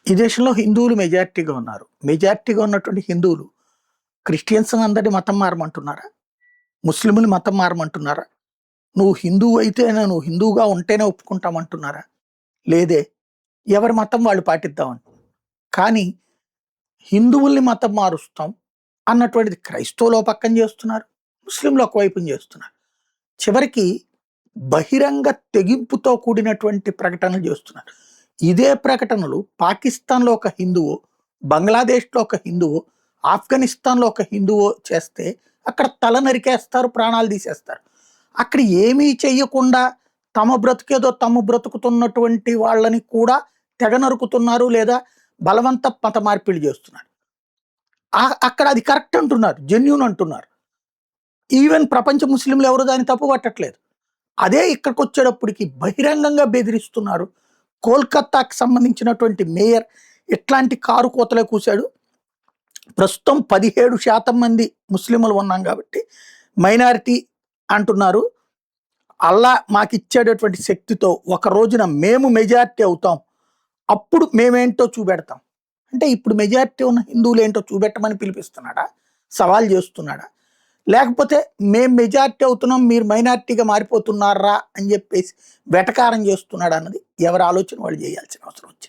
ఈ దేశంలో హిందువులు మెజారిటీగా ఉన్నారు. మెజారిటీగా ఉన్నటువంటి హిందువులు క్రిస్టియన్స్ అందరిని మతం మారమంటున్నారా? ముస్లింలు మతం మారమంటున్నారా? నువ్వు హిందువు అయితేనే నువ్వు హిందువుగా ఉంటేనే ఒప్పుకుంటామంటున్నారా? లేదే. ఎవరి మతం వాళ్ళు పాటిద్దామంటున్నారు. కానీ హిందువుల్ని మతం మారుస్తాం అన్నటువంటిది క్రైస్తవులు ఓ పక్కన చేస్తున్నారు. ముస్లింలు ఒకవైపున చేస్తున్నారు. చివరికి బహిరంగ తెగింపుతో కూడినటువంటి ప్రకటనలు చేస్తున్నారు. ఇదే ప్రకటనలు పాకిస్తాన్‌లో ఒక హిందువు, బంగ్లాదేశ్‌లో ఒక హిందువు, ఆఫ్ఘనిస్తాన్‌లో ఒక హిందువు చేస్తే అక్కడ తల నరికేస్తారు, ప్రాణాలు తీసేస్తారు. అక్కడ ఏమీ చెయ్యకుండా తమ బ్రతుకేదో తాము బ్రతుకుతున్నటువంటి వాళ్ళని కూడా తెగ నరుకుతున్నారు, లేదా బలవంత మత మార్పిడి చేస్తున్నారు. అక్కడ అది కరెక్ట్ అంటున్నారు. జెన్యూన్ అంటున్నారు. ఈవెన్ ప్రపంచ ముస్లింలు ఎవరు దాన్ని తప్పు పట్టట్లేదు. అదే ఇక్కడికొచ్చేటప్పటికి బహిరంగంగా బెదిరిస్తున్నారు. కోల్కతాకి సంబంధించినటువంటి మేయర్ ఎట్లాంటి కారు కోతలే కూశాడు. ప్రస్తుతం 17% మంది ముస్లింలు ఉన్నాం కాబట్టి మైనారిటీ అంటున్నారు. అల్లా మాకిచ్చేటటువంటి శక్తితో ఒక రోజున మేము మెజారిటీ అవుతాం. అప్పుడు మేమేంటో చూపెడతాం. అంటే ఇప్పుడు మెజారిటీ ఉన్న హిందువులు ఏంటో చూపెట్టమని పిలిపిస్తున్నాడా? సవాల్ చేస్తున్నాడా? లేకపోతే మేము మెజారిటీ అవుతున్నాం, మీరు మైనారిటీగా మారిపోతున్నారా అని చెప్పేసి వెటకారం చేస్తున్నాడా అన్నది ఎవరి ఆలోచన వాళ్ళు చేయాల్సిన అవసరం వచ్చింది.